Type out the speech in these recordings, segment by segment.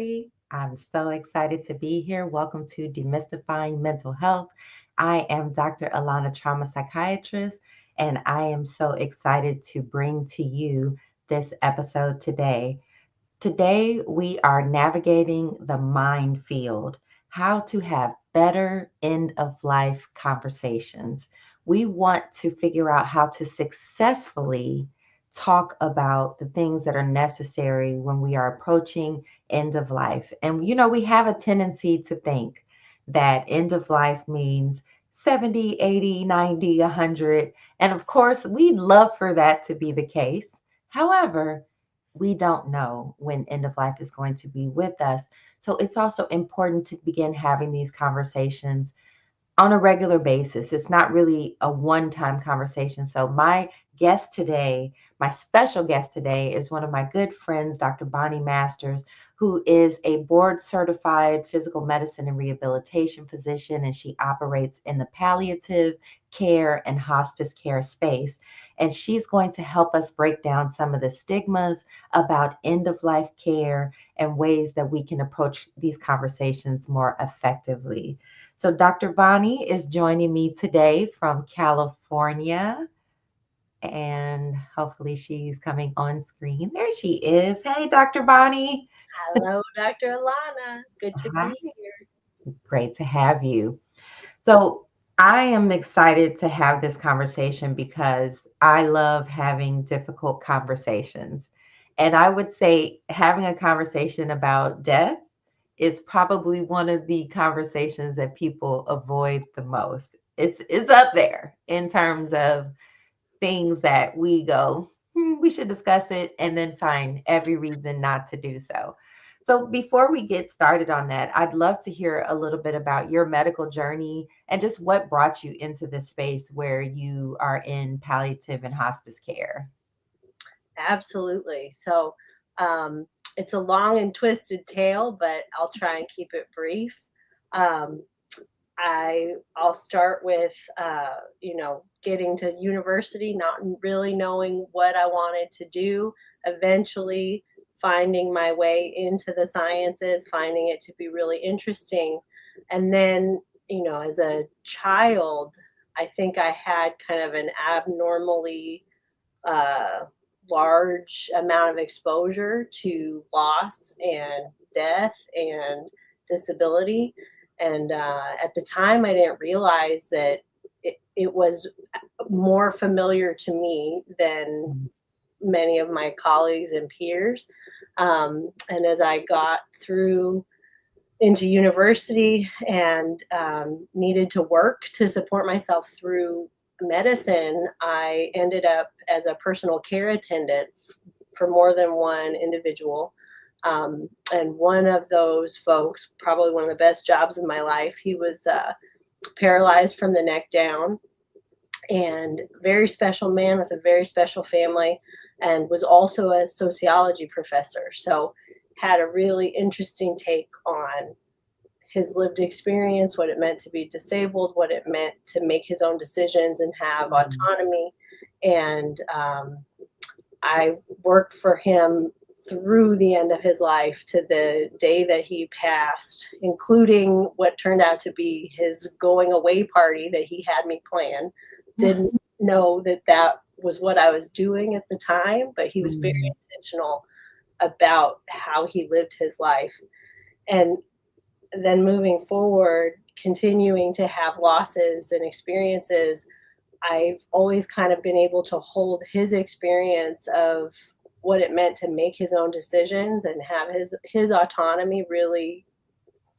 everybody. I'm so excited to be here. Welcome to Demystifying Mental Health. I am Dr. Alauna, trauma psychiatrist, and I am so excited to bring to you this episode today. Today, we are navigating the Mindfield, how to have better end of life conversations. We want to figure out how to successfully talk about the things that are necessary when we are approaching end of life. And, we have a tendency to think that end of life means 70, 80, 90, 100. And of course, we'd love for that to be the case. However, we don't know when end of life is going to be with us. So it's also important to begin having these conversations on a regular basis. It's not really a one time conversation. So, my special guest today, is one of my good friends, Dr. Bonny Masters, who is a board certified physical medicine and rehabilitation physician, and she operates in the palliative care and hospice care space. And she's going to help us break down some of the stigmas about end of life care and ways that we can approach these conversations more effectively. So Dr. Bonnie is joining me today from California, and hopefully she's coming on screen. There she is. Hey, Dr. Bonnie. Hello, Dr. Alana. Good to Hi. be here. Great to have you. So I am excited to have this conversation because I love having difficult conversations. And I would say having a conversation about death is probably one of the conversations that people avoid the most. It's up there in terms of things that we go, we should discuss it, and then find every reason not to do so. So, before we get started on that, I'd love to hear a little bit about your medical journey and just what brought you into this space where you are in palliative and hospice care. Absolutely. Um, it's a long and twisted tale, but I'll try and keep it brief. Um, I'll start with getting to university, not really knowing what I wanted to do. Eventually, finding my way into the sciences, finding it to be really interesting, and then as a child, I think I had kind of an abnormally uh, large amount of exposure to loss and death and disability. And at the time, I didn't realize that it was more familiar to me than many of my colleagues and peers. And as I got through into university and needed to work to support myself through medicine, I ended up as a personal care attendant for more than one individual. And one of those folks, probably one of the best jobs of my life, he was paralyzed from the neck down, and very special man with a very special family, and was also a sociology professor. So had a really interesting take on his lived experience, what it meant to be disabled, what it meant to make his own decisions and have Mhm. autonomy. And I worked for him through the end of his life to the day that he passed, including what turned out to be his going away party that he had me plan. Didn't know that that was what I was doing at the time, but he was very Mhm. intentional about how he lived his life. And then moving forward, continuing to have losses and experiences, I've always kind of been able to hold his experience of what it meant to make his own decisions and have his autonomy really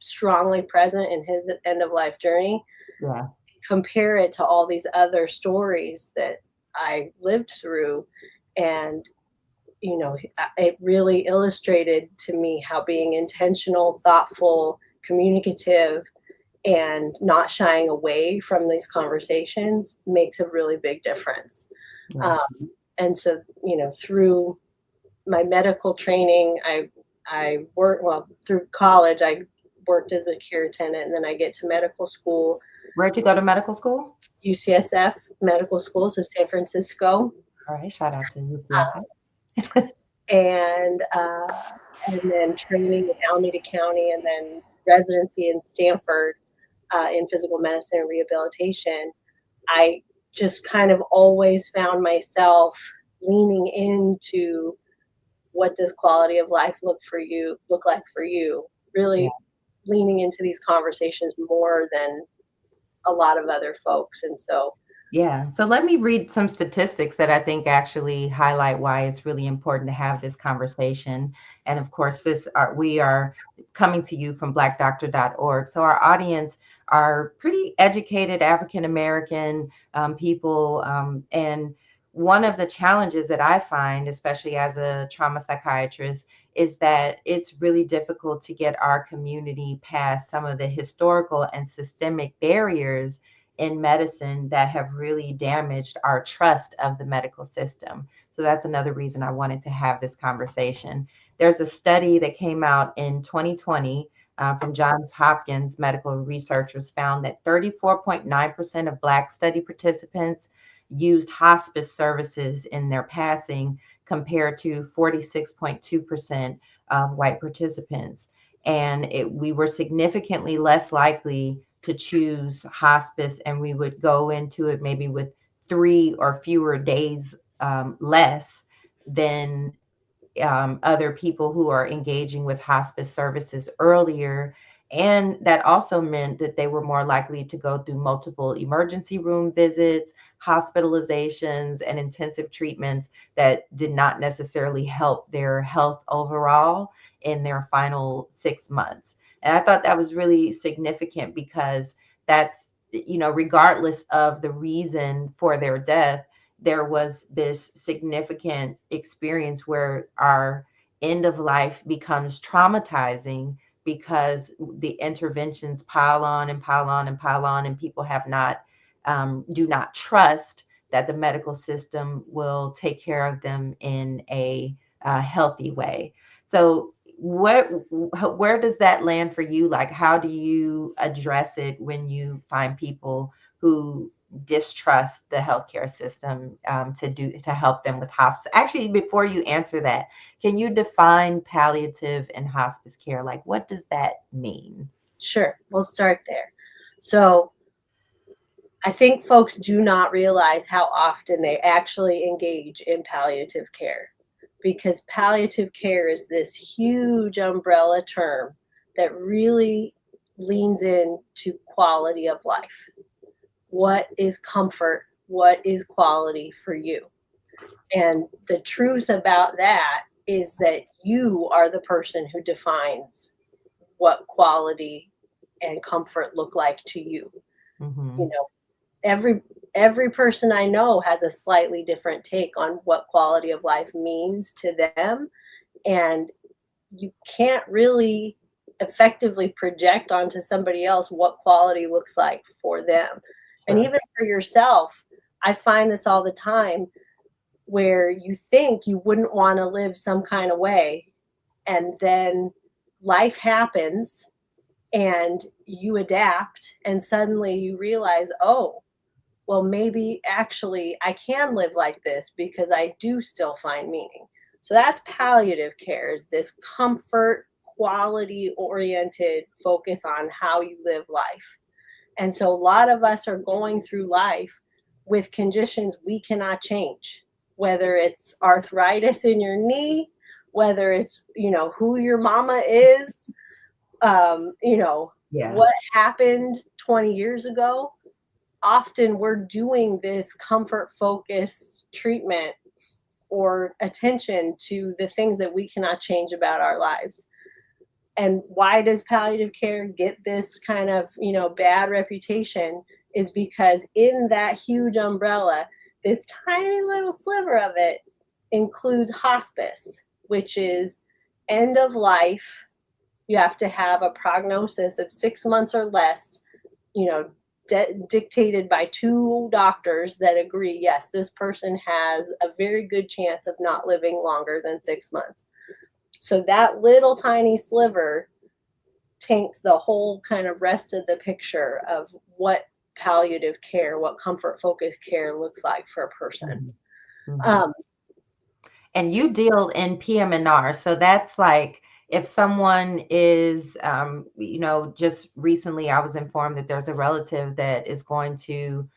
strongly present in his end of life journey. Yeah. Compare it to all these other stories that I lived through, and it really illustrated to me how being intentional, thoughtful, communicative, and not shying away from these conversations makes a really big difference. Yeah. And so, through my medical training, I worked, well, through college, I worked as a care attendant, and then I get to medical school, Where'd you go to medical school? UCSF Medical School, so San Francisco. All right. Shout out to UPSA. And and then training in Alameda County, and then residency in Stanford in physical medicine and rehabilitation, I just kind of always found myself leaning into what does quality of life look like for you, Yeah. really leaning into these conversations more than a lot of other folks. And so, Yeah. So let me read some statistics that I think actually highlight why it's really important to have this conversation. And of course, we are coming to you from blackdoctor.org. So our audience are pretty educated African American people. And one of the challenges that I find, especially as a trauma psychiatrist, is that it's really difficult to get our community past some of the historical and systemic barriers in medicine that have really damaged our trust of the medical system. So that's another reason I wanted to have this conversation. There's a study that came out in 2020 from Johns Hopkins medical researchers found that 34.9% of Black study participants used hospice services in their passing compared to 46.2% of white participants. And we were significantly less likely to choose hospice, and we would go into it maybe with 3 or fewer days less than other people who are engaging with hospice services earlier. And that also meant that they were more likely to go through multiple emergency room visits, hospitalizations, and intensive treatments that did not necessarily help their health overall in their final 6 months. And I thought that was really significant because that's, regardless of the reason for their death, there was this significant experience where our end of life becomes traumatizing because the interventions pile on and pile on and pile on, and people do not trust that the medical system will take care of them in a healthy way. So where does that land for you? Like, how do you address it when you find people who distrust the healthcare system to help them with hospice? Actually, before you answer that, can you define palliative and hospice care? Like, what does that mean? sure, we'll start there. So, I think folks do not realize how often they actually engage in palliative care, because palliative care is this huge umbrella term that really leans into quality of life. What is comfort? What is quality for you? And the truth about that is that you are the person who defines what quality and comfort look like to you. You Hmm. know, every person I know has a slightly different take on what quality of life means to them, and you can't really effectively project onto somebody else what quality looks like for them. And Sure. even for yourself, I find this all the time where you think you wouldn't want to live some kind of way, and then life happens and you adapt, and suddenly you realize, oh, well, maybe actually I can live like this because I do still find meaning. So that's palliative care, is this comfort, quality oriented focus on how you live life. And so a lot of us are going through life with conditions we cannot change, whether it's arthritis in your knee, whether it's, who your mama is, Yeah. what happened 20 years ago. Often we're doing this comfort focused treatment or attention to the things that we cannot change about our lives. And why does palliative care get this kind of, bad reputation? Is because in that huge umbrella, this tiny little sliver of it includes hospice, which is end of life. You have to have a prognosis of 6 months or less, you know, dictated by two doctors that agree, yes, this person has a very good chance of not living longer than 6 months. So that little tiny sliver taints the whole kind of rest of the picture of what palliative care, what comfort focused care looks like for a person. Hmm. Hmm. Um, And you deal in PM&R, so that's like if someone is, just recently I was informed that there's a relative that is going to,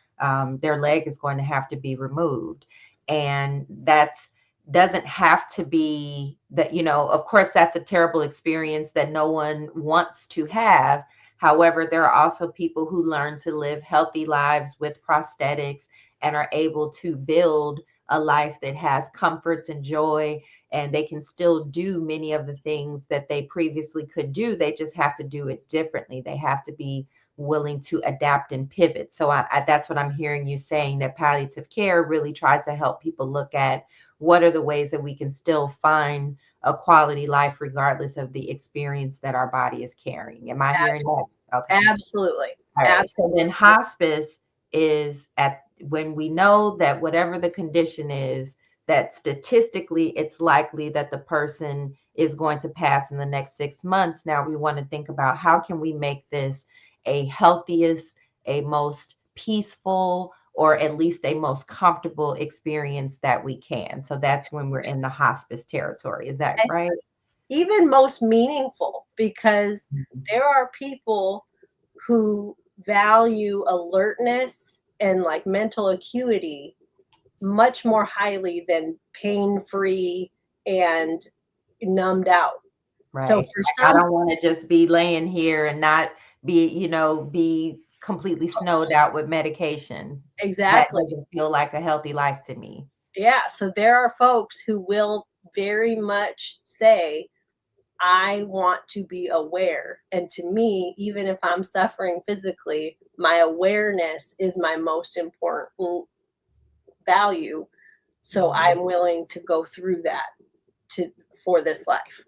their leg is going to have to be removed. And that's doesn't have to be that, of course, that's a terrible experience that no one wants to have. However, there are also people who learn to live healthy lives with prosthetics and are able to build a life that has comforts and joy, and they can still do many of the things that they previously could do. They just have to do it differently. They have to be willing to adapt and pivot. So that's what I'm hearing you saying, that palliative care really tries to help people look at what are the ways that we can still find a quality life regardless of the experience that our body is carrying. Am I hearing that? Okay. Absolutely. All right. So then Absolutely. hospice is at when we know that whatever the condition is, that statistically it's likely that the person is going to pass in the next 6 months. Now we want to think about how can we make this a healthiest, a most peaceful, or at least a most comfortable experience that we can. So that's when we're in the hospice territory. Is that And right? even most meaningful, because Mhm. there are people who value alertness and like mental acuity much more highly than pain free and numbed out. So Right. for Like, I some, don't wanna just be laying here and not be completely snowed out with medication. That exactly. doesn't feel like a healthy life to me. Yeah. So there are folks who will very much say, I want to be aware. And to me, even if I'm suffering physically, my awareness is my most important value. So Mhm. I'm willing to go through that to for this life.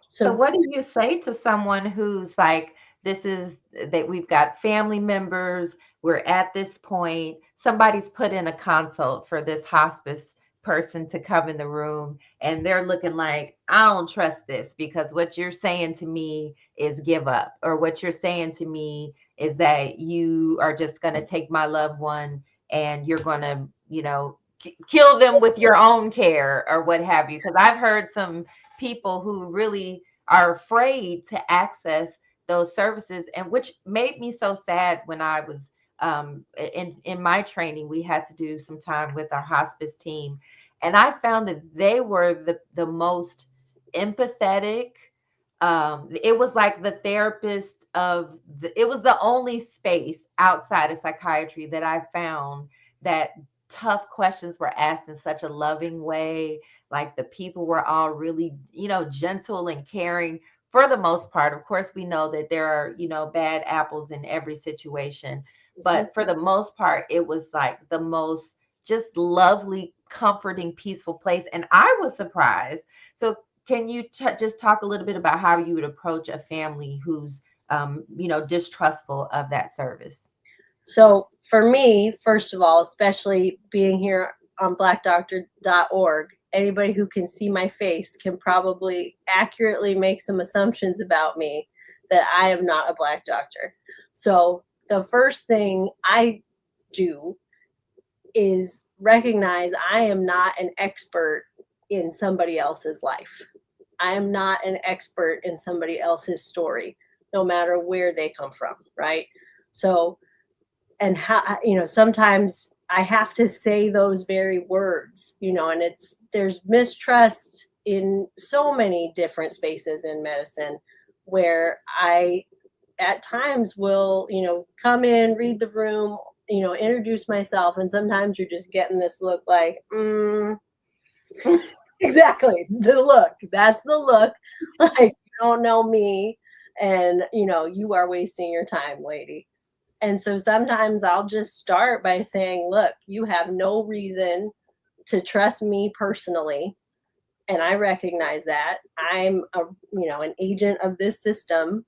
So So what do you say to someone who's like, this is that we've got family members, we're at this point, somebody's put in a consult for this hospice person to come in the room, and they're looking like, I don't trust this because what you're saying to me is give up, or what you're saying to me is that you are just going to take my loved one and you're going to, kill them with your own care or what have you. Because I've heard some people who really are afraid to access those services, and which made me so sad when I was in my training. We had to do some time with our hospice team, and I found that they were the most empathetic. It was like the therapist it was the only space outside of psychiatry that I found that tough questions were asked in such a loving way. Like the people were all really, gentle and caring for the most part. Of course, we know that there are, bad apples in every situation, mhm. but for the most part, it was like the most just lovely, comforting, peaceful place. And I was surprised. So can you just talk a little bit about how you would approach a family who's, distrustful of that service? So for me, first of all, especially being here on blackdoctor.org, anybody who can see my face can probably accurately make some assumptions about me that I am not a black doctor. So the first thing I do is recognize I am not an expert in somebody else's life. I am not an expert in somebody else's story, no matter where they come from, right? So and how sometimes I have to say those very words, and there's mistrust in so many different spaces in medicine where I at times will come in, read the room, introduce myself, and sometimes you're just getting this look like exactly the look, that's the look, like you don't know me, and you are wasting your time, lady. And so sometimes I'll just start by saying, look, you have no reason to trust me personally. And I recognize that I'm an agent of this system.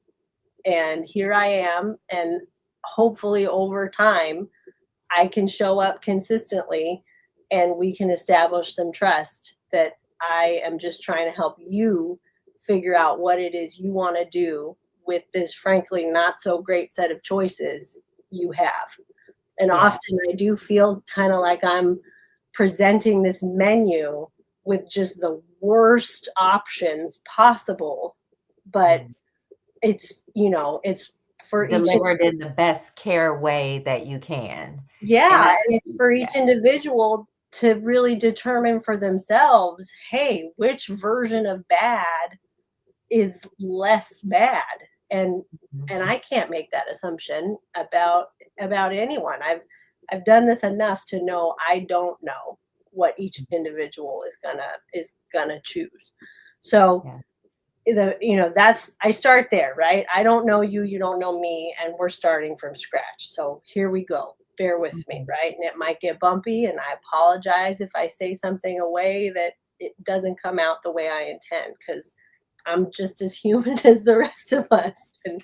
And here I am. And hopefully over time, I can show up consistently and we can establish some trust that I am just trying to help you figure out what it is you want to do with this, frankly, not so great set of choices you have. And Yeah. often I do feel kind of like I'm presenting this menu with just the worst options possible. but Mm. it's for each. Delivered in the best care way that you can. And Yeah, I, and it's for yeah. each individual to really determine for themselves, hey, which version of bad is less bad. And Mhm. I can't make that assumption about anyone. I've done this enough to know I don't know what each individual is gonna choose. So Yeah. that's I start there, right? I don't know you, you don't know me, and we're starting from scratch. So here we go. Bear with me, Mhm. right? And it might get bumpy, and I apologize if I say something a way that it doesn't come out the way I intend, because I'm just as human as the rest of us. And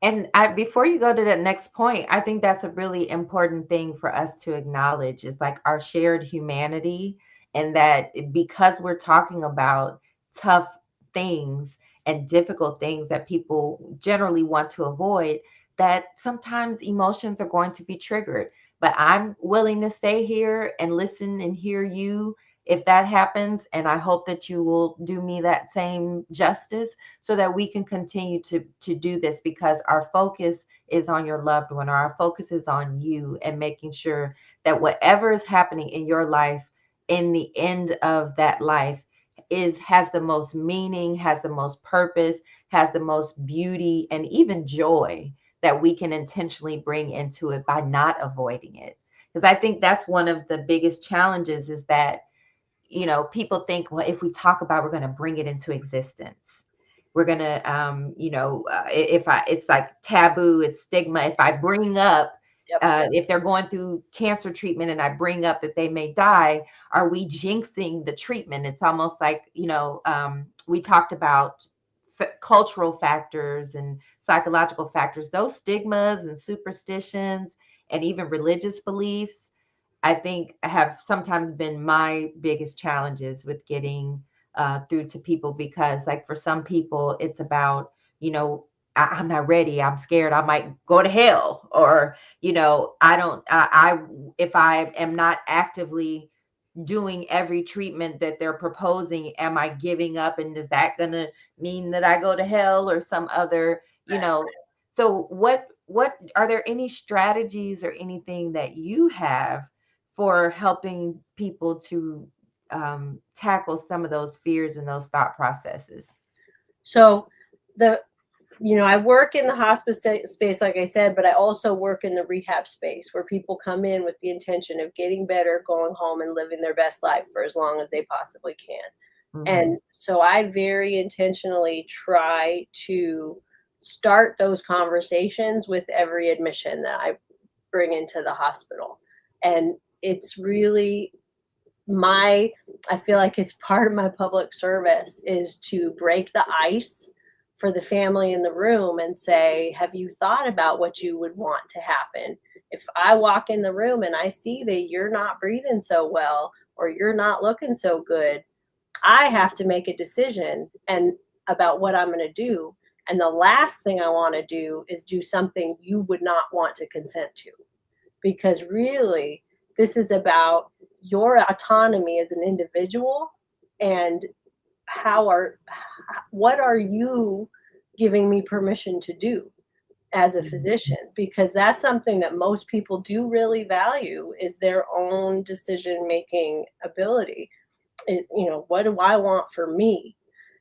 And before you go to that next point, I think that's a really important thing for us to acknowledge is like our shared humanity, and that because we're talking about tough things and difficult things that people generally want to avoid, that sometimes emotions are going to be triggered. But I'm willing to stay here and listen and hear you if that happens. And I hope that you will do me that same justice so that we can continue to do this, because our focus is on your loved one, or our focus is on you, and making sure that whatever is happening in your life, in the end of that life, is has the most meaning, has the most purpose, has the most beauty and even joy that we can intentionally bring into it by not avoiding it. Because I think that's one of the biggest challenges, is that people think, well, if we talk about, we're going to bring it into existence. We're going to, if I, it's like taboo, it's stigma. If I bring up, yep, if they're going through cancer treatment and I bring up that they may die, are we jinxing the treatment? It's almost like, we talked about cultural factors and psychological factors, those stigmas and superstitions and even religious beliefs, I think have sometimes been my biggest challenges with getting through to people, because like for some people it's about, I'm not ready, I'm scared, I might go to hell, or I don't I if I am not actively doing every treatment that they're proposing, am I giving up, and is that going to mean that I go to hell or some other, so what are there any strategies or anything that you have for helping people to tackle some of those fears and those thought processes? so the I work in the hospice space, like I said, but I also work in the rehab space where people come in with the intention of getting better, going home, and living their best life for as long as they possibly can. Hmm. And so I very intentionally try to start those conversations with every admission that I bring into the hospital. And it's really my I feel like it's part of my public service is to break the ice for the family in the room and say, have you thought about what you would want to happen if I walk in the room and I see that you're not breathing so well or you're not looking so good? I have to make a decision and about what I'm going to do, and the last thing I want to do is do something you would not want to consent to, because really this is about your autonomy as an individual, and how are what are you giving me permission to do as a physician, because that's something that most people do really value, is their own decision making ability. What do I want for me?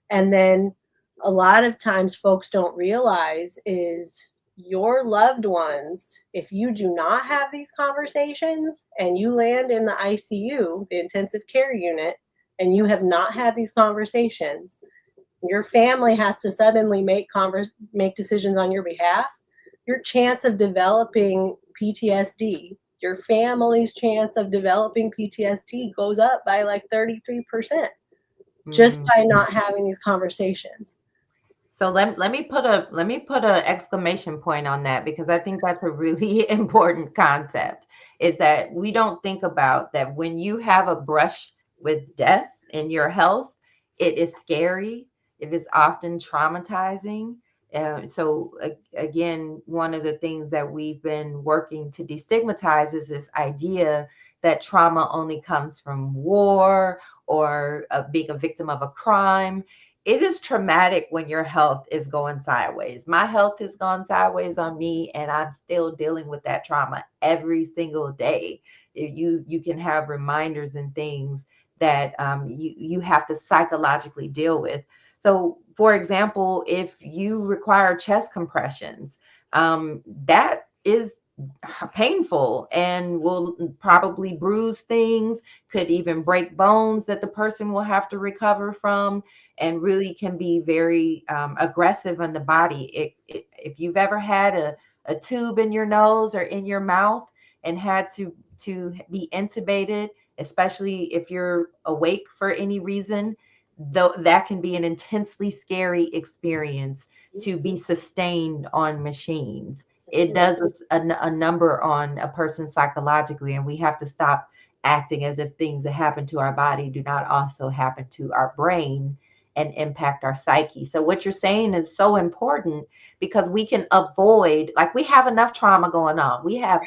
And then a lot of times folks don't realize is your loved ones, if you do not have these conversations and you land in the ICU, the intensive care unit, and you have not had these conversations, your family has to suddenly make decisions on your behalf. Your chance of developing PTSD, your family's chance of developing PTSD goes up by like 33% just Hmm. by not having these conversations. So let me put a exclamation point on that, because I think that's a really important concept, is that we don't think about that when you have a brush with death in your health, it is scary. It is often traumatizing. Again, one of the things that we've been working to destigmatize is this idea that trauma only comes from war or being a victim of a crime. it is traumatic when your health is going sideways. My health has gone sideways on me, and I'm still dealing with that trauma every single day. You can have reminders and things that you have to psychologically deal with. So, for example, if you require chest compressions, that is painful and will probably bruise things, could even break bones that the person will have to recover from, and really can be very aggressive on the body. If you've ever had a tube in your nose or in your mouth and had to be intubated, especially if you're awake for any reason, though that can be an intensely scary experience to be sustained on machines. It does a number on a person psychologically, and we have to stop acting as if things that happen to our body do not also happen to our brain and impact our psyche. So what you're saying is so important, because we can avoid, like, we have enough trauma going on. We have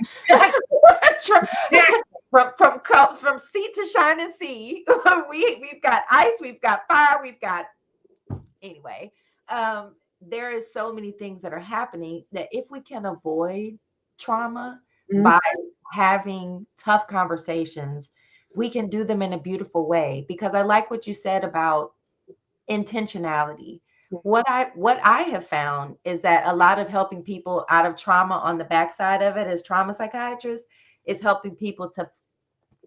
from sea to shining sea. We've got ice, we've got fire, we've got, anyway. There is so many things that are happening that if we can avoid trauma Mhm. by having tough conversations, we can do them in a beautiful way. Because I like what you said about intentionality. What I have found is that a lot of helping people out of trauma on the backside of it as trauma psychiatrists is helping people to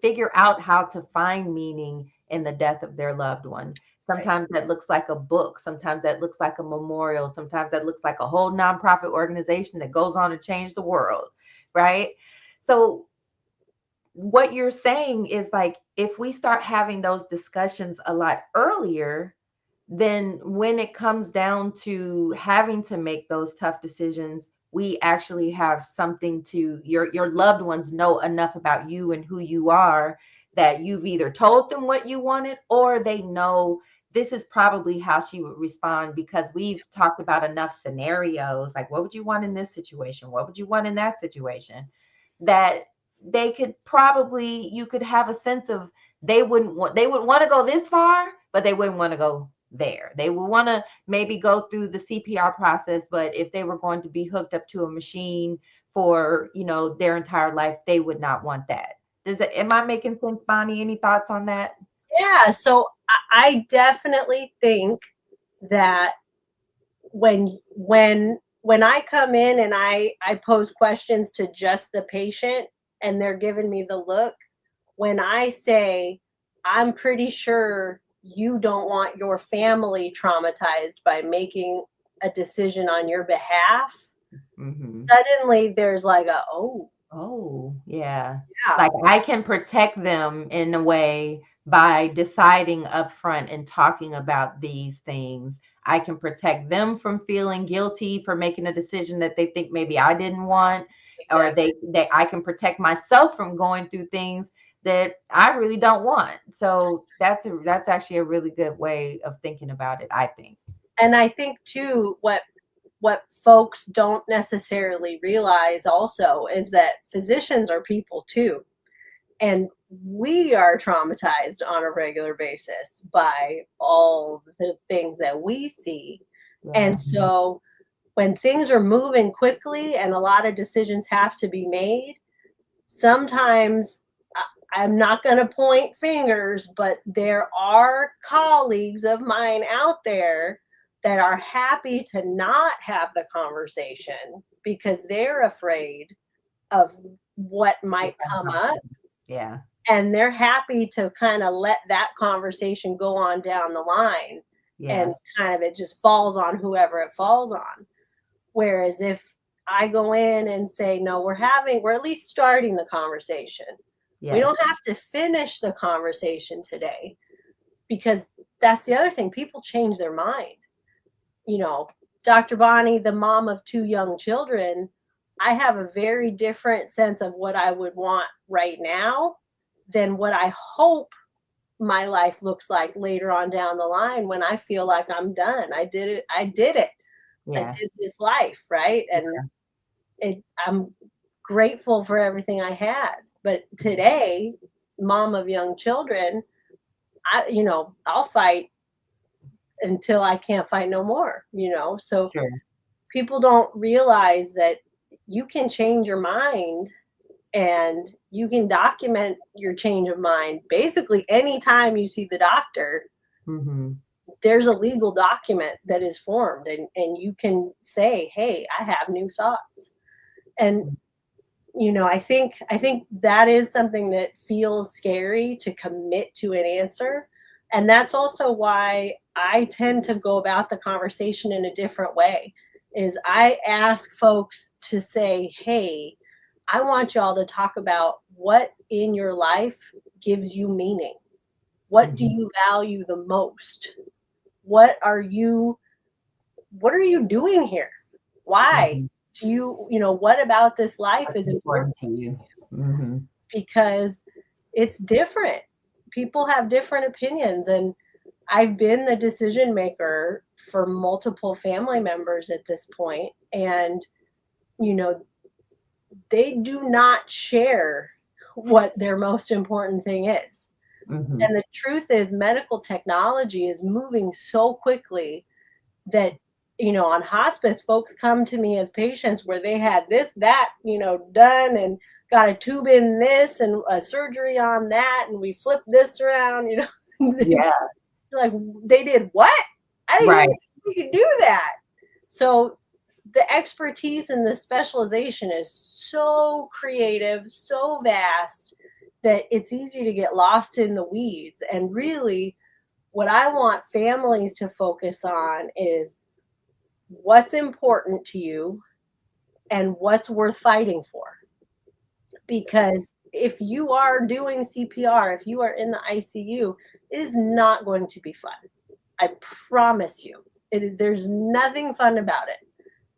figure out how to find meaning in the death of their loved one. Right. Sometimes that looks like a book, sometimes that looks like a memorial, sometimes that looks like a whole nonprofit organization that goes on to change the world, right? So what you're saying is, like, if we start having those discussions a lot earlier, then when it comes down to having to make those tough decisions, we actually have something to, your loved ones know enough about you and who you are, that you've either told them what you wanted, or they know this is probably how she would respond, because we've talked about enough scenarios, like, what would you want in this situation, what would you want in that situation, that they could probably, you could have a sense of, they would want to go this far, but they wouldn't want to go there. They would want to maybe go through the CPR process, but if they were going to be hooked up to a machine for, their entire life, they would not want that. Am I making sense, Bonnie? Any thoughts on that? Yeah. So I definitely think that when I come in and I pose questions to just the patient and they're giving me the look, when I say, I'm pretty sure you don't want your family traumatized by making a decision on your behalf, Mm-hmm. suddenly there's like Oh, yeah. yeah, Like, I can protect them in a way by deciding upfront and talking about these things. I can protect them from feeling guilty for making a decision that they think maybe I didn't want, or exactly. I can protect myself from going through things that I really don't want. So that's actually a really good way of thinking about it, I think. And I think too, what folks don't necessarily realize also is that physicians are people too. And we are traumatized on a regular basis by all the things that we see. Yeah. And so when things are moving quickly and a lot of decisions have to be made, sometimes I'm not going to point fingers, but there are colleagues of mine out there that are happy to not have the conversation because they're afraid of what might It's come up, uncomfortable. Yeah. and they're happy to kind of let that conversation go on down the line, and Yeah. kind of it just falls on whoever it falls on. Whereas if I go in and say, no, we're at least starting the conversation. We Yes. don't have to finish the conversation today, because that's the other thing. People change their mind. You know, Dr. Bonnie, the mom of two young children, I have a very different sense of what I would want right now than what I hope my life looks like later on down the line when I feel like I'm done. I did it. I did it. I Yeah. did this life, right? And I'm grateful for everything I had. But today, mom of young children, I'll fight until I can't fight no more, So Sure. people don't realize that you can change your mind and you can document your change of mind. Basically, anytime you see the doctor, Mm-hmm. there's a legal document that is formed, and you can say, hey, I have new thoughts. And I think that is something that feels scary to commit to an answer. And that's also why I tend to go about the conversation in a different way. Is I ask folks to say, hey, I want y'all to talk about what in your life gives you meaning. What do Mm-hmm. you value the most? What are you what are you doing here? Why Mm-hmm. do what about this life What's is important? important to you? Mm-hmm. Because it's different. People have different opinions, and I've been the decision maker for multiple family members at this point, and you know, they do not share what their most important thing is. Mm-hmm. And the truth is medical technology is moving so quickly that on hospice, folks come to me as patients where they had this, that, done, and got a tube in this and a surgery on that, and we flipped this around. Yeah. Like, they did what? I didn't even Right. know we could do that. So the expertise and the specialization is so creative, so vast, that it's easy to get lost in the weeds. And really, what I want families to focus on is what's important to you and what's worth fighting for. Because if you are doing CPR, if you are in the ICU, it is not going to be fun. I promise you. There's nothing fun about it.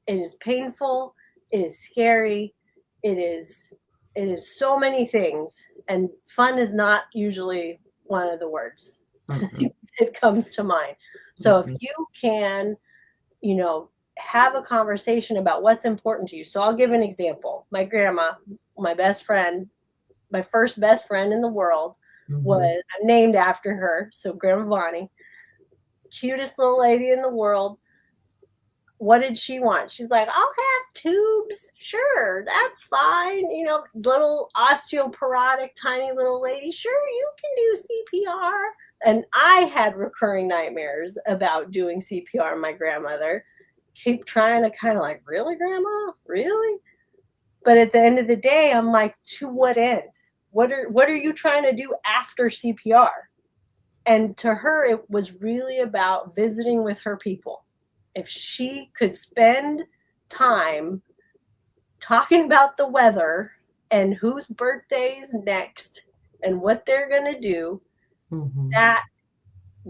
It is painful, it is scary, it is it is so many things, and fun is not usually one of the words Mm-mm. that comes to mind. So if Mm-mm. you can you know, have a conversation about what's important to you. So I'll give an example. My grandma, my best friend, my first best friend in the world, Mm-hmm. was I'm named after her. So Grandma Bonnie, cutest little lady in the world. What did she want? She's like, I'll have tubes. Sure, that's fine. Little osteoporotic, tiny little lady. Sure, you can do CPR. And I had recurring nightmares about doing CPR on my grandmother. Keep trying to kind of like, really, grandma? Really? But at the end of the day, I'm like, to what end? What are you trying to do after CPR? And to her, it was really about visiting with her people. If she could spend time talking about the weather and whose birthday's next and what they're going to do, Mm-hmm. that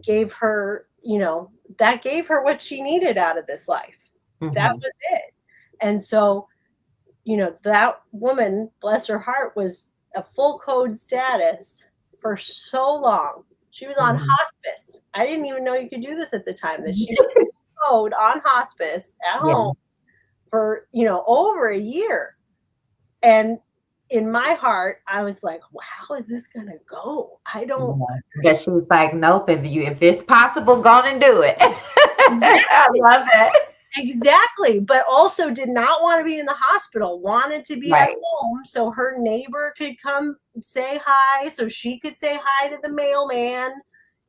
gave her, that gave her what she needed out of this life. That Mm-hmm. was it. And so, that woman, bless her heart, was a full code status for so long. She was on Mm-hmm. hospice. I didn't even know you could do this at the time, that she was full code on hospice at Yeah. home for, over a year. And in my heart, I was like, well, how is this going to go? I don't Yeah. But understand. she was like, nope, if it's possible, go on and do it. I Exactly. love that. Exactly, but also did not want to be in the hospital, wanted to be at Right. home so her neighbor could come say hi, so she could say hi to the mailman.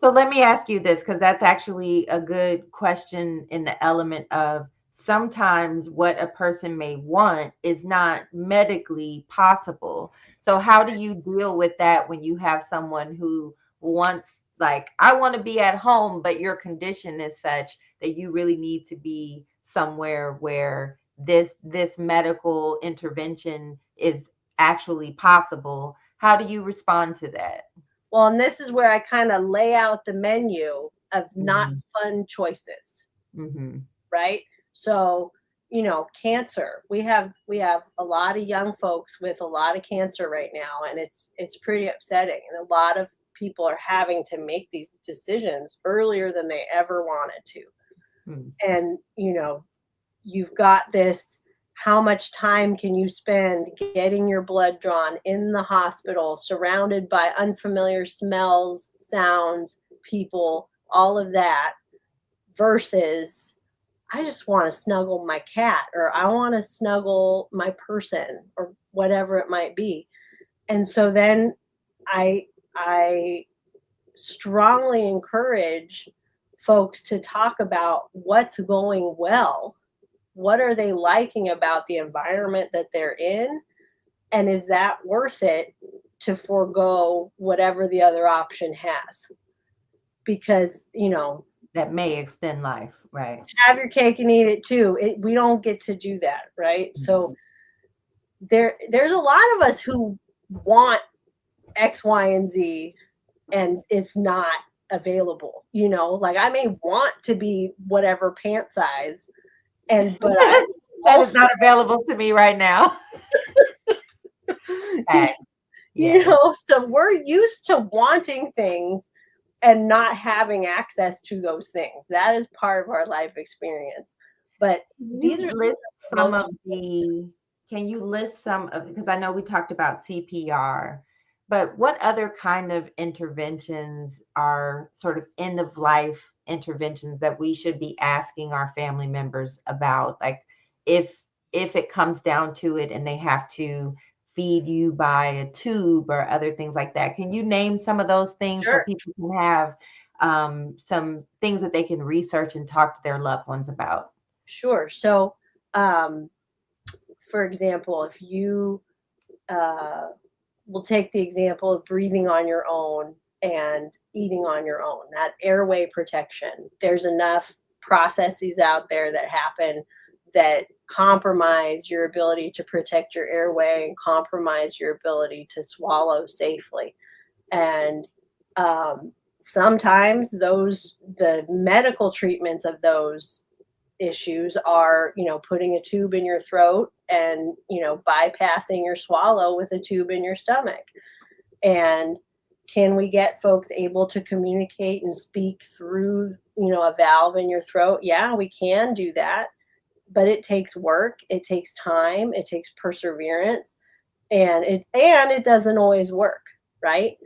So let me ask you this, because that's actually a good question in the element of sometimes what a person may want is not medically possible. So how do you deal with that when you have someone who wants, like, I want to be at home, but your condition is such that you really need to be somewhere where this medical intervention is actually possible? How do you respond to that? Well, and this is where I kind of lay out the menu of not Mhm. fun choices, Mhm. right? So, cancer. We have a lot of young folks with a lot of cancer right now, and it's pretty upsetting. And a lot of people are having to make these decisions earlier than they ever wanted to. Mm. And you've got this, how much time can you spend getting your blood drawn in the hospital, surrounded by unfamiliar smells, sounds, people, all of that, versus I just want to snuggle my cat, or I want to snuggle my person, or whatever it might be. And so then I strongly encourage folks to talk about what's going well. What are they liking about the environment that they're in? And is that worth it to forego whatever the other option has? Because, That may extend life, right? have your cake and eat it too. We don't get to do that, right? So Mhm. there's a lot of us who want X, Y, and Z, and it's not available. Like I may want to be whatever pant size, but I That is also, not available to me right now. you, Fact. Yes. so we're used to wanting things and not having access to those things. That is part of our life experience. But Can these you are list the some most of the can you list some of, because I know we talked about CPR, but what other kind of interventions are sort of end of life interventions that we should be asking our family members about? Like if it comes down to it and they have to feed you by a tube or other things like that. Can you name some of those things so sure, people can have some things that they can research and talk to their loved ones about? sure. So, um, for example, if you uh, we'll take the example of breathing on your own and eating on your own, that airway protection. There's enough processes out there that happen that compromise your ability to protect your airway and compromise your ability to swallow safely. And sometimes the medical treatments of those issues are, putting a tube in your throat and, bypassing your swallow with a tube in your stomach. And can we get folks able to communicate and speak through, a valve in your throat? Yeah, we can do that, but it takes work, it takes time, it takes perseverance, and it doesn't always work, right?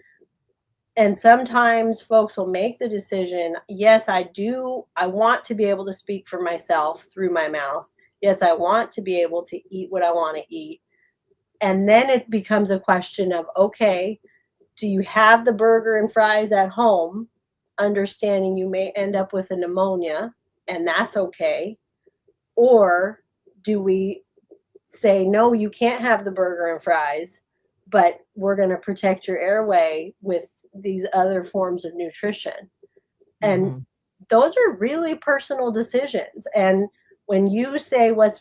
And sometimes folks will make the decision, yes, I want to be able to speak for myself through my mouth. Yes, I want to be able to eat what I want to eat. And then it becomes a question of, okay, do you have the burger and fries at home, understanding you may end up with a pneumonia, and that's okay? Or do we say, no, you can't have the burger and fries, but we're going to protect your airway with these other forms of nutrition? And Mhm. those are really personal decisions. And when you say what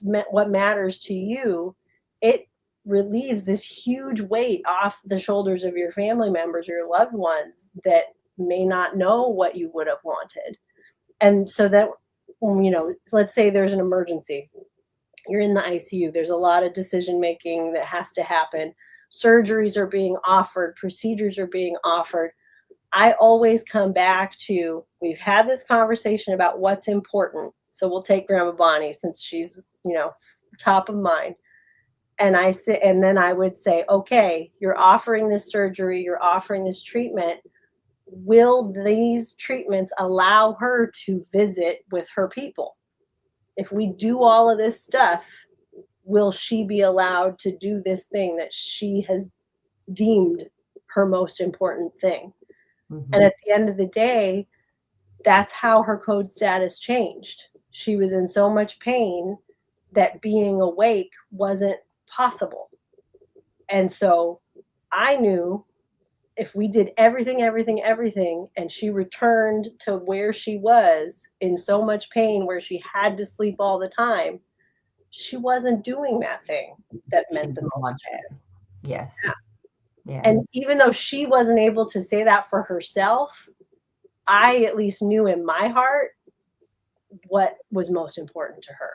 matters to you, it relieves this huge weight off the shoulders of your family members or your loved ones that may not know what you would have wanted. And so that, let's say there's an emergency, you're in the ICU, there's a lot of decision making that has to happen. Surgeries are being offered, procedures are being offered. I always come back to, we've had this conversation about what's important. So we'll take Grandma Bonnie since she's, top of mind. And then I would say, okay, you're offering this surgery, you're offering this treatment. Will these treatments allow her to visit with her people? If we do all of this stuff, will she be allowed to do this thing that she has deemed her most important thing? And Mhm. at the end of the day, that's how her code status changed. She was in so much pain that being awake wasn't possible. And so I knew if we did everything, everything, everything, and she returned to where she was in so much pain where she had to sleep all the time, she wasn't doing that thing that She meant the didn't most want to that. Yes. her. Yeah. And even though she wasn't able to say that for herself, I at least knew in my heart what was most important to her.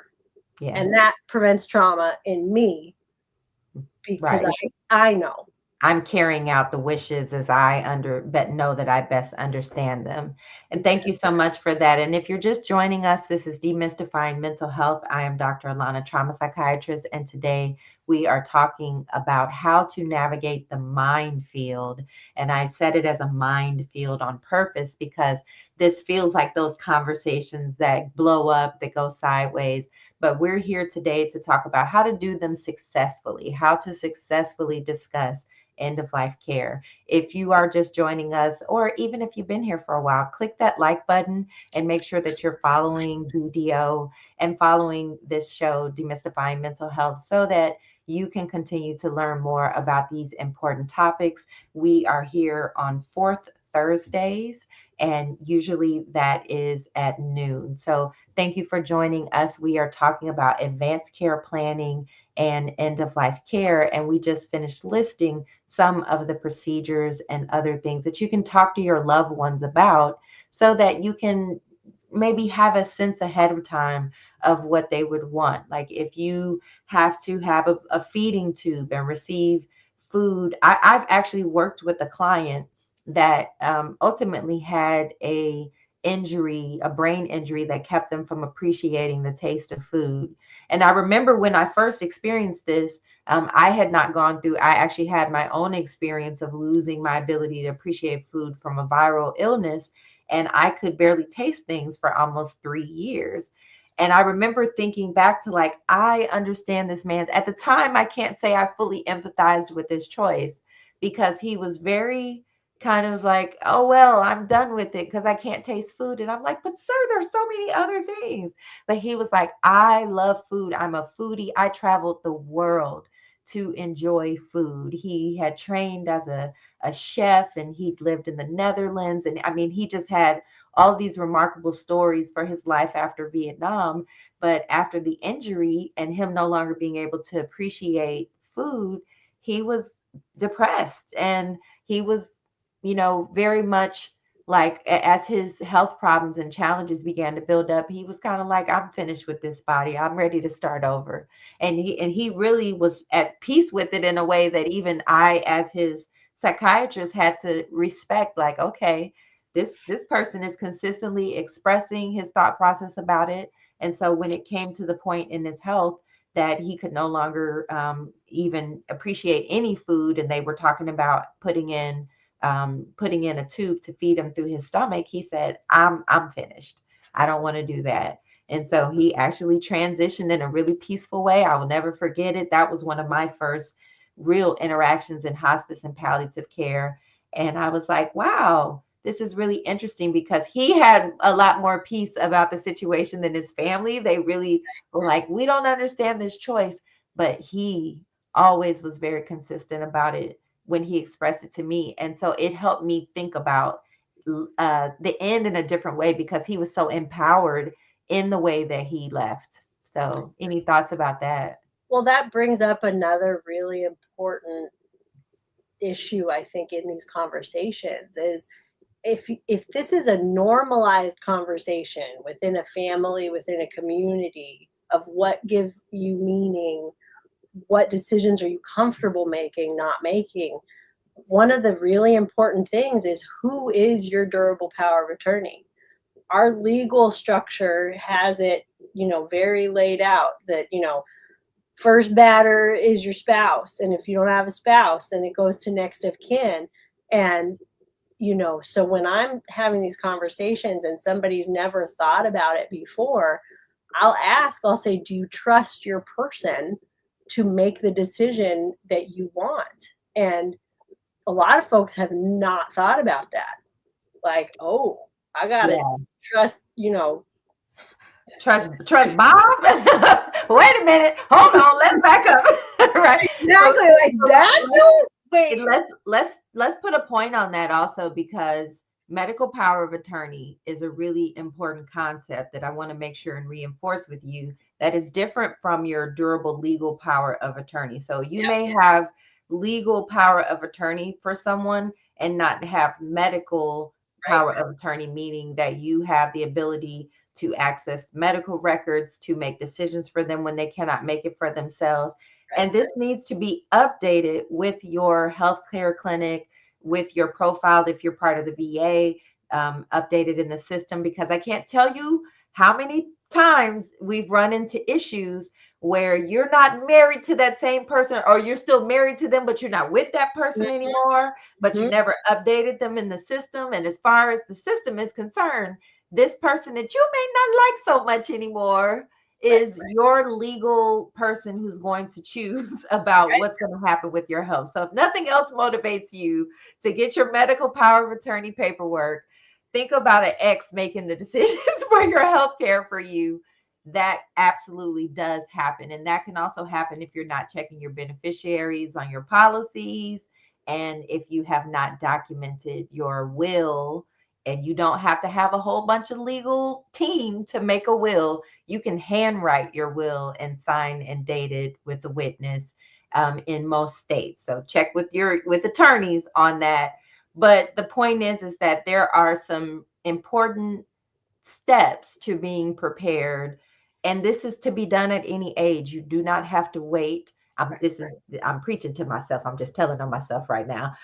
Yes. And that prevents trauma in me because Right. I know. I'm carrying out the wishes as but know that I best understand them. And thank you so much for that. And if you're just joining us, this is Demystifying Mental Health. I am Dr. Alauna, trauma psychiatrist, and today we are talking about how to navigate the mind field. And I said it as a mind field on purpose because this feels like those conversations that blow up, that go sideways. But we're here today to talk about how to do them successfully, how to successfully discuss end of life care. If you are just joining us, or even if you've been here for a while, click that like button and make sure that you're following BDO and following this show, Demystifying Mental Health, so that you can continue to learn more about these important topics. We are here on fourth Thursdays, and usually that is at noon. So thank you for joining us. We are talking about advanced care planning and end of life care. And we just finished listing some of the procedures and other things that you can talk to your loved ones about so that you can maybe have a sense ahead of time of what they would want. Like if you have to have a feeding tube and receive food. I've actually worked with a client that ultimately had a brain injury that kept them from appreciating the taste of food. And I remember when I first experienced this, I had not gone through, I actually had my own experience of losing my ability to appreciate food from a viral illness. And I could barely taste things for almost 3 years. And I remember thinking back to like, I understand this man's, at the time, I can't say I fully empathized with his choice because he was very kind of like, oh, well, I'm done with it because I can't taste food. And I'm like, but sir, there's so many other things. But he was like, I love food. I'm a foodie. I traveled the world to enjoy food. He had trained as a chef and he'd lived in the Netherlands. And I mean, he just had all these remarkable stories for his life after Vietnam. But after the injury and him no longer being able to appreciate food, he was depressed and he was, very much like as his health problems and challenges began to build up, he was kind of like, I'm finished with this body. I'm ready to start over. And he really was at peace with it in a way that even I, as his psychiatrist, had to respect, like, okay, this person is consistently expressing his thought process about it. And so when it came to the point in his health that he could no longer even appreciate any food, and they were talking about putting in a tube to feed him through his stomach, he said, I'm finished. I don't want to do that. And so he actually transitioned in a really peaceful way. I will never forget it. That was one of my first real interactions in hospice and palliative care. And I was like, wow, this is really interesting because he had a lot more peace about the situation than his family. They really were like, we don't understand this choice. But he always was very consistent about it when he expressed it to me. And so it helped me think about the end in a different way because he was so empowered in the way that he left. So, any thoughts about that? Well, that brings up another really important issue, I think, in these conversations is if this is a normalized conversation within a family, within a community of what gives you meaning, what decisions are you comfortable making, not making, one of the really important things is who is your durable power of attorney. Our legal structure has it, very laid out that, first batter is your spouse. And if you don't have a spouse, then it goes to next of kin. And, so when I'm having these conversations and somebody's never thought about it before, I'll say, do you trust your person to make the decision that you want? And a lot of folks have not thought about that. Like, oh, I gotta Yeah. trust, Trust Bob. Wait a minute. Hold on. Let's back up. Right. So, exactly like that's who. Wait, let's put a point on that also because medical power of attorney is a really important concept that I want to make sure and reinforce with you that is different from your durable legal power of attorney. So you yep, may have legal power of attorney for someone and not have medical right, power of attorney, meaning that you have the ability to access medical records, to make decisions for them when they cannot make it for themselves. Right. And this needs to be updated with your healthcare clinic, with your profile if you're part of the VA, updated in the system, because I can't tell you how many times we've run into issues where you're not married to that same person, or you're still married to them, but you're not with that person anymore, but you Mhm. never updated them in the system. And as far as the system is concerned, this person that you may not like so much anymore Right. is your legal person who's going to choose about Right. what's going to happen with your health. So if nothing else motivates you to get your medical power of attorney paperwork, think about an ex making the decisions for your health care for you. That absolutely does happen. And that can also happen if you're not checking your beneficiaries on your policies, and if you have not documented your will. And you don't have to have a whole bunch of legal team to make a will. You can handwrite your will and sign and date it with the witness, in most states. So check with attorneys on that. But the point is that there are some important steps to being prepared, and this is to be done at any age. You do not have to wait. I'm preaching to myself. I'm just telling on myself right now.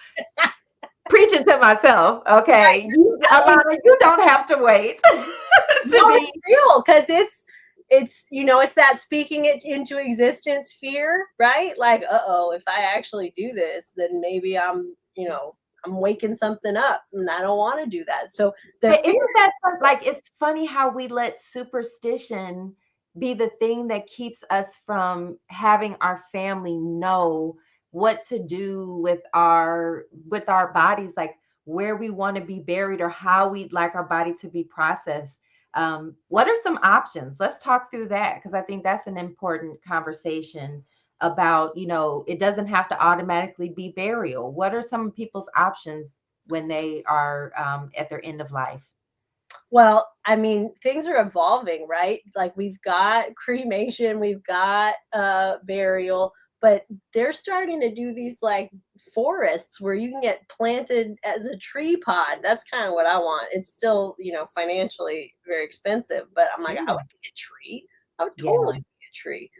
Preaching to myself. Right. Okay, I mean, Alana, you don't have to wait no, to it's be. real because it's it's that speaking it into existence fear, right? Like, uh-oh, if I actually do this, then maybe I'm waking something up, and I don't want to do that. So the But fear, isn't that like, it's funny how we let superstition be the thing that keeps us from having our family know what to do with our bodies, like where we want to be buried or how we'd like our body to be processed. What are some options? Let's talk through that, because I think that's an important conversation about, it doesn't have to automatically be burial. What are some people's options when they are, at their end of life? well, I mean, things are evolving, right? Like we've got cremation, we've got burial, but they're starting to do these like forests where you can get planted as a tree pod. That's kind of what I want. It's still, financially very expensive, but I'm like, I Ooh, would be a tree. I would totally yeah. be a tree.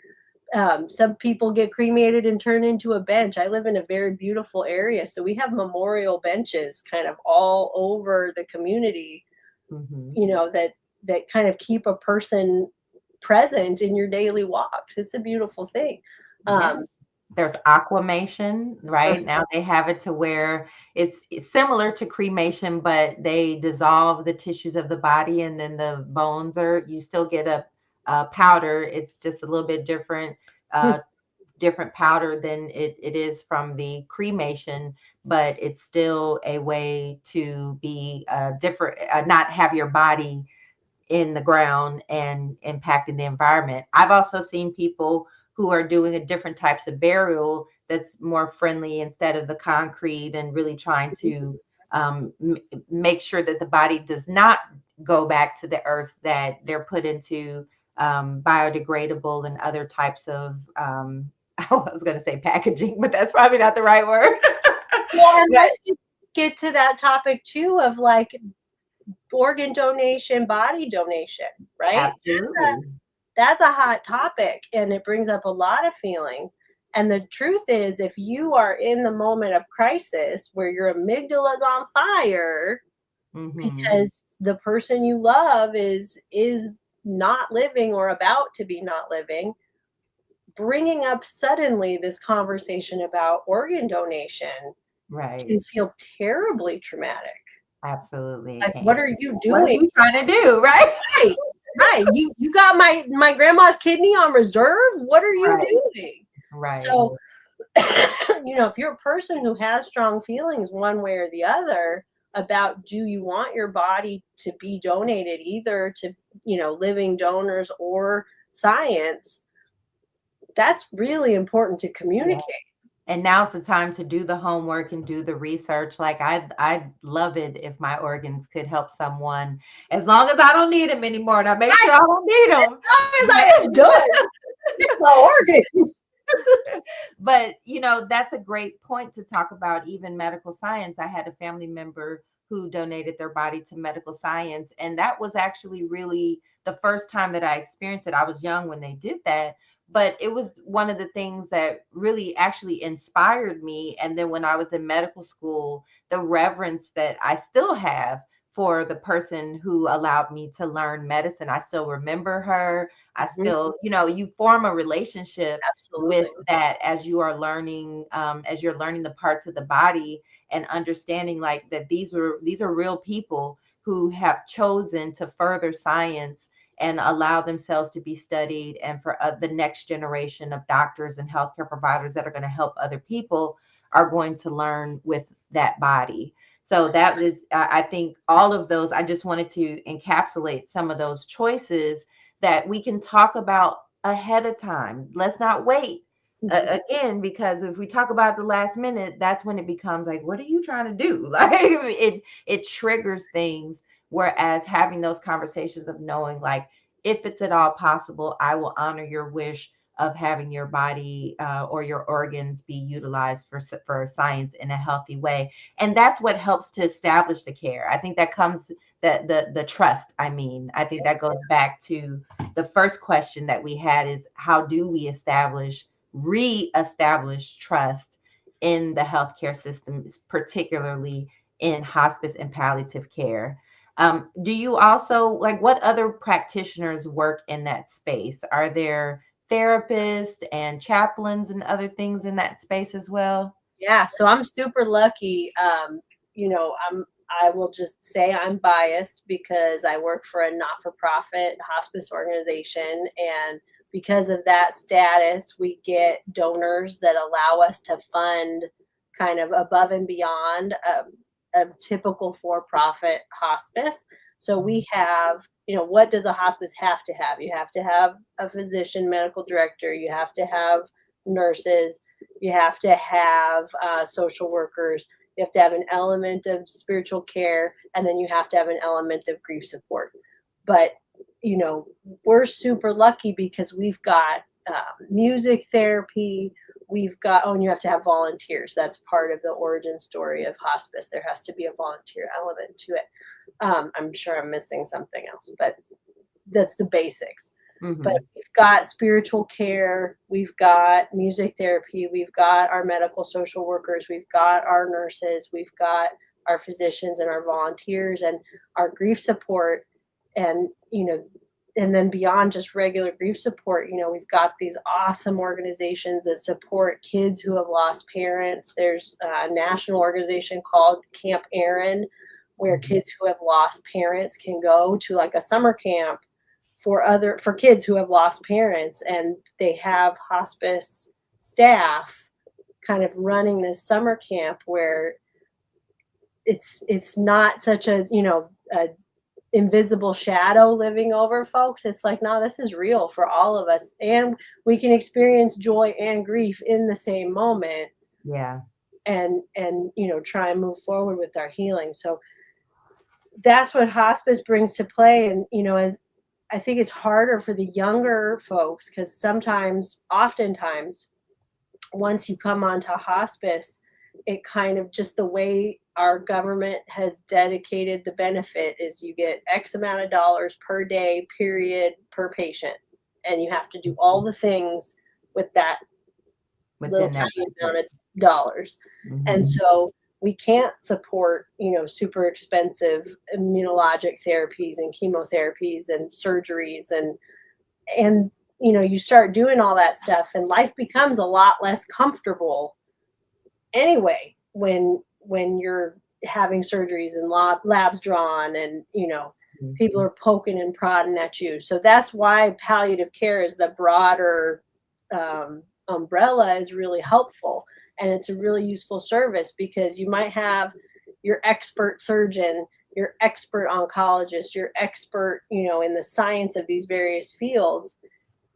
Some people get cremated and turned into a bench. I live in a very beautiful area, so we have memorial benches kind of all over the community, Hmm. that kind of keep a person present in your daily walks. It's a beautiful thing. Yeah. Um, There's aquamation, uh, right? Now they have it to where it's similar to cremation, but they dissolve the tissues of the body, and then the bones you still get a powder. It's just a little bit uh, different powder than it is from the cremation, but it's still a way to be different, not have your body in the ground and impacting the environment. I've also seen people who are doing a different types of burial that's more friendly, instead of the concrete, and really trying to, make sure that the body does not go back to the earth, that they're put into, biodegradable and other types of, I was going to say packaging, but that's probably not the right word. well, and But let's just get to that topic too of like organ donation, body donation, right? absolutely. That's a hot topic, and it brings up a lot of feelings. And the truth is, if you are in the moment of crisis where your amygdala is on fire Hmm. because the person you love is not living or about to be not living, bringing up suddenly this conversation about organ donation Right. can feel terribly traumatic. Absolutely, it Like, what can. are you What are doing? you trying to do, right? Right, right. You got my grandma's kidney on reserve. What are you Right, doing? right. So, if you're a person who has strong feelings one way or the other about do you want your body to be donated either to, living donors or science, that's really important to Yeah. communicate. And now's the time to do the homework and do the research. Like I'd love it if my organs could help someone, as long as I don't need them anymore. And I make sure Right. I don't need As them. long as But I am done, it's my organs. but that's a great point to talk about, even medical science. I had a family member who donated their body to medical science, and that was actually really the first time that I experienced it. I was young when they did that, but it was one of the things that really actually inspired me. And then when I was in medical school, the reverence that I still have for the person who allowed me to learn medicine. I still remember her. I Mhm. still, you form a relationship with Absolutely. that as you are learning, as you're learning the parts of the body and understanding like that these are real people who have chosen to further science and allow themselves to be studied, and for the next generation of doctors and healthcare providers that are going to help other people are going to learn with that body. So that is, I think all of those, I just wanted to encapsulate some of those choices that we can talk about ahead of time. Let's not wait Mhm. again, because if we talk about the last minute, that's when it becomes like, what are you trying to do? Like it triggers things. Whereas having those conversations of knowing, like, if it's at all possible, I will honor your wish of having your body or your organs be utilized for science in a healthy way. And that's what helps to establish the care. I think that comes the trust. I mean, I think that goes back to the first question that we had, is how do we reestablish trust in the healthcare system, particularly in hospice and palliative care. Do you also, like, what other practitioners work in that space? Are there therapists and chaplains and other things in that space as well? Yeah, so I'm super lucky. I will just say I'm biased because I work for a not-for-profit hospice organization, and because of that status, we get donors that allow us to fund kind of above and beyond a typical for-profit hospice. So we have, what does a hospice have to have? You have to have a physician, medical director. You have to have nurses. You have to have social workers. You have to have an element of spiritual care, and then you have to have an element of grief support. But you know, we're super lucky because we've got music therapy. We've got, oh, and you have to have volunteers. That's part of the origin story of hospice. There has to be a volunteer element to it. I'm sure I'm missing something else, but that's the basics. But Hmm. we've got spiritual care, we've got music therapy, we've got our medical social workers, we've got our nurses, we've got our physicians and our volunteers and our grief support. And, and then beyond just regular grief support, we've got these awesome organizations that support kids who have lost parents. There's a national organization called Camp Aaron, where kids who have lost parents can go to like a summer camp for kids who have lost parents, and they have hospice staff kind of running this summer camp where it's not such a invisible shadow living over folks. It's like, no, this is real for all of us, and we can experience joy and grief in the same moment, Yeah. and try and move forward with our healing. So that's what hospice brings to play. And as I think it's harder for the younger folks because oftentimes, once you come onto hospice, it kind of just the way our government has dedicated the benefit is you get X amount of dollars per day, period, per patient. And you have to do all the things with that little Within that tiny amount budget. of dollars. And Hmm. so we can't support, super expensive immunologic therapies and chemotherapies and surgeries and you start doing all that stuff and life becomes a lot less comfortable anyway when you're having surgeries and labs drawn and people are poking and prodding at you. So that's why palliative care is the broader umbrella is really helpful, and it's a really useful service because you might have your expert surgeon, your expert oncologist, your expert in the science of these various fields.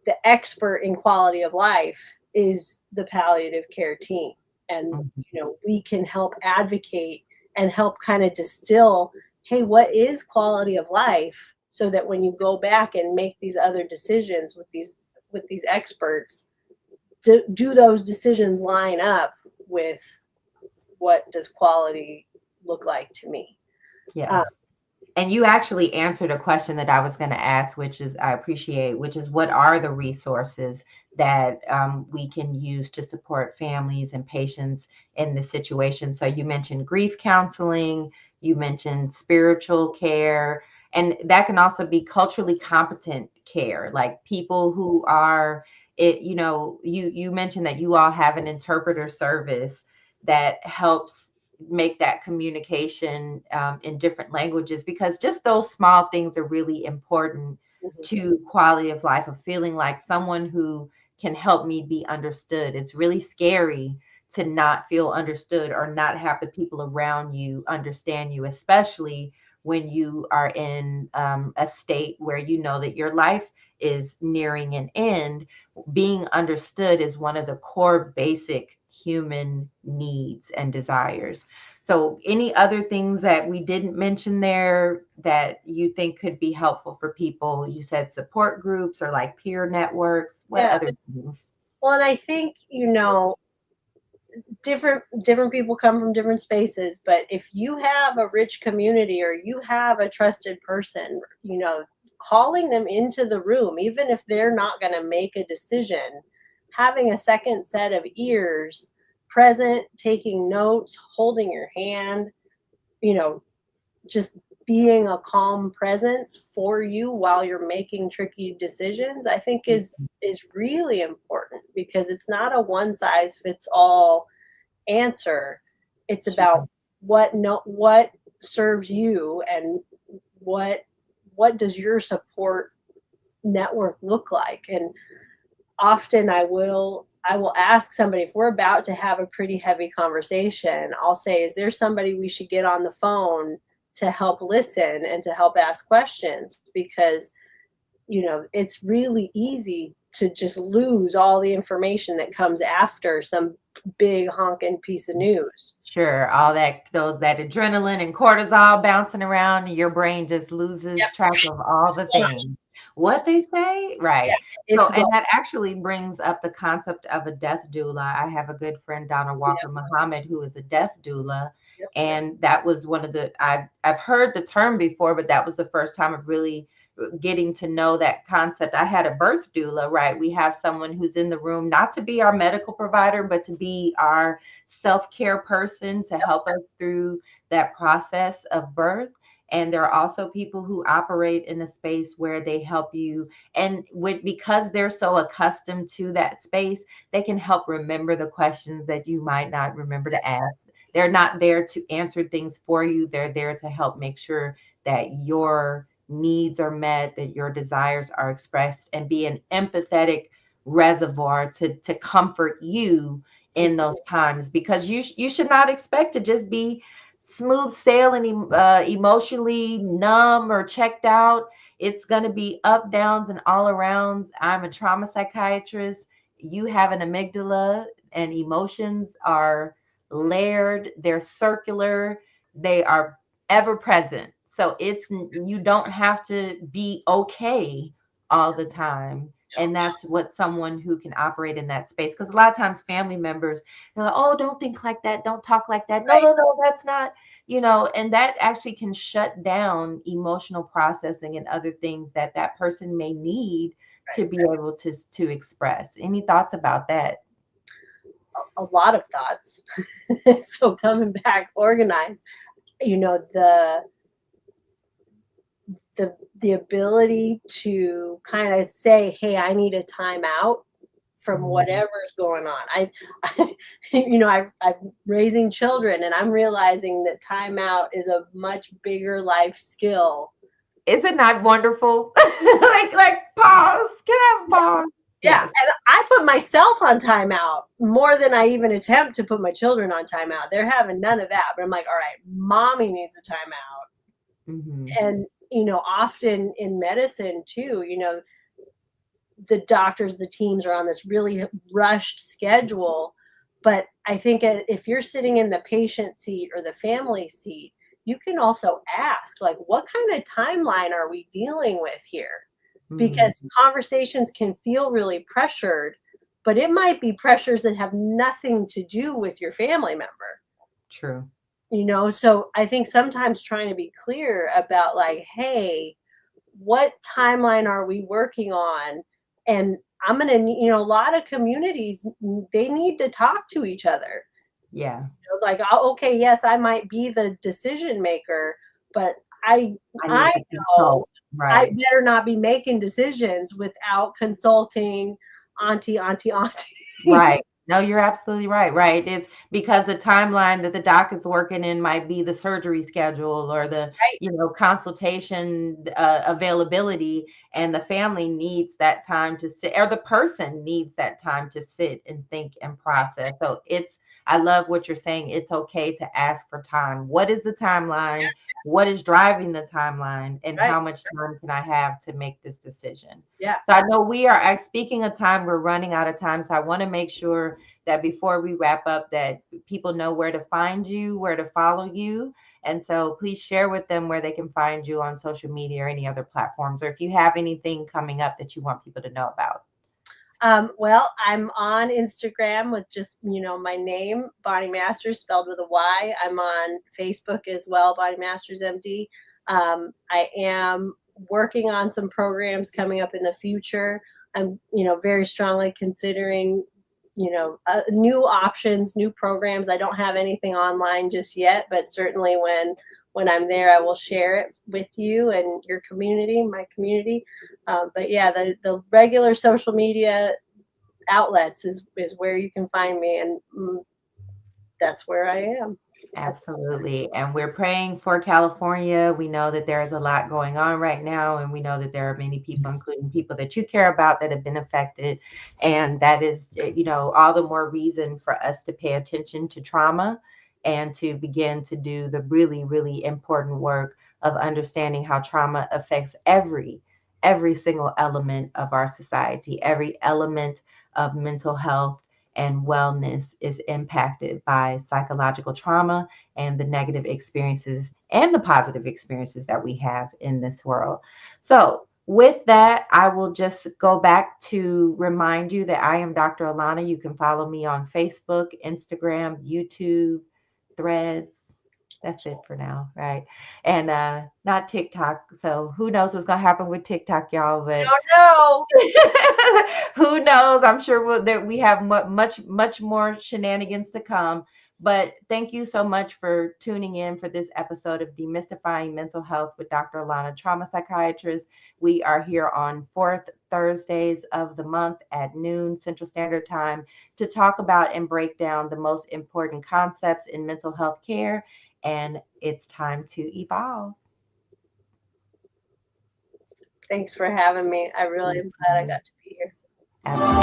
The expert in quality of life is the palliative care team, and Hmm. we can help advocate and help kind of distill, hey, what is quality of life, so that when you go back and make these other decisions with these experts, do those decisions line up with what does quality look like to me. Yes. uh, And you actually answered a question that I was going to ask, which is I appreciate, which is what are the resources that we can use to support families and patients in this situation? So you mentioned grief counseling, you mentioned spiritual care, and that can also be culturally competent care, like people who are it. You mentioned that you all have an interpreter service that helps make that communication in different languages, because just those small things are really important Mhm. to quality of life, of feeling like someone who can help me be understood. It's really scary to not feel understood or not have the people around you understand you, especially when you are in a state where you know that your life is nearing an end. Being understood is one of the core basic human needs and desires. So, any other things that we didn't mention there that you think could be helpful for people? You said support groups or like peer networks. What Yeah. other things? Well, and I think, different people come from different spaces, but if you have a rich community or you have a trusted person, calling them into the room, even if they're not going to make a decision, having a second set of ears present, taking notes, holding your hand, you know just being a calm presence for you while you're making tricky decisions, I think is really important, because it's not a one size fits all answer. It's about Sure. what serves you, and what what does your support network look like. And often I will ask somebody, if we're about to have a pretty heavy conversation, I'll say, is there somebody we should get on the phone to help listen and to help ask questions? Because it's really easy to just lose all the information that comes after some big honking piece of news. Sure, all that adrenaline and cortisol bouncing around, your brain just loses Yep. track of all the things. What they say, Yeah, right? So, it's and go. that actually brings up the concept of a death doula. I have a good friend, Donna Walker Yep, Muhammad, who is a death doula, yep, and that was one of the I've heard the term before, but that was the first time of really getting to know that concept. I had a birth doula, right? We have someone who's in the room not to be our medical provider, but to be our self-care person to help us through that process of birth. And there are also people who operate in a space where they help you, and because they're so accustomed to that space, they can help remember the questions that you might not remember to ask. They're not there to answer things for you, they're there to help make sure that your needs are met, that your desires are expressed, and be an empathetic reservoir to comfort you in those yep. times, because you should not expect to just be smooth sailing, emotionally numb or checked out. It's going to be up, downs, and all arounds. I'm a trauma psychiatrist. You have an amygdala, and emotions are layered, they're circular, they are ever present. So you don't have to be okay all the time. And that's what someone who can operate in that space, because a lot of times family members, they're like, oh, don't think like that, don't talk like that, no, Right, no, no, that's not, and that actually can shut down emotional processing and other things that that person may need to right. be able to express. Any thoughts about that? A lot of thoughts. So coming back organized, the ability to kind of say, hey, I need a timeout from Mhm. whatever's going on. I'm raising children, and I'm realizing that timeout is a much bigger life skill. Is it not wonderful? Like pause. Can I have a pause? Yeah, Yes. and I put myself on timeout more than I even attempt to put my children on timeout. They're having none of that, but I'm like, all right, mommy needs a timeout. Hmm. And often in medicine too, the doctors, the teams are on this really rushed schedule. But I think if you're sitting in the patient seat or the family seat, you can also ask, like, what kind of timeline are we dealing with here? Because Hmm. conversations can feel really pressured, but it might be pressures that have nothing to do with your family member. True. So I think sometimes trying to be clear about like, hey, what timeline are we working on? And I'm going to, a lot of communities, they need to talk to each other. Yeah. Like, oh, okay, yes, I might be the decision maker, but I I I need to know consult. I Right. better not be making decisions without consulting auntie. Right. No, you're absolutely right. Right. It's because the timeline that the doc is working in might be the surgery schedule or the, Right, consultation availability, and the family needs that time to sit, or the person needs that time to sit and think and process. So I love what you're saying. It's okay to ask for time. What is the timeline? What is driving the timeline? And right, how much time can I have to make this decision? yeah. So I know we are speaking of time, we're running out of time. So I want to make sure that before we wrap up, that people know where to find you, where to follow you. And so please share with them where they can find you on social media or any other platforms, or if you have anything coming up that you want people to know about. Well, I'm on Instagram with just, my name, Bonny Masters, spelled with a Y. I'm on Facebook as well, Bonny Masters MD. I am working on some programs coming up in the future. I'm, very strongly considering, new options, new programs. I don't have anything online just yet, but certainly when I'm there, I will share it with you and your community, my community. But yeah, the regular social media outlets is where you can find me, and that's where I am at this point. Absolutely. And we're praying for California. We know that there is a lot going on right now, and we know that there are many people, including people that you care about, that have been affected. And that is, all the more reason for us to pay attention to trauma and to begin to do the really, really important work of understanding how trauma affects every single element of our society, every element of mental health and wellness is impacted by psychological trauma and the negative experiences and the positive experiences that we have in this world. So, with that, I will just go back to remind you that I am Dr. Alauna. You can follow me on Facebook, Instagram, YouTube, Threads. That's it for now, right? And not TikTok. So who knows what's gonna happen with TikTok, y'all? But Oh no. who knows? I'm sure that we have much more shenanigans to come. But thank you so much for tuning in for this episode of Demystifying Mental Health with Dr. Alana, trauma psychiatrist. We are here on fourth Thursdays of the month at noon Central Standard Time to talk about and break down the most important concepts in mental health care. And it's time to evolve. Thanks for having me. I really am glad I got to be here. Absolutely.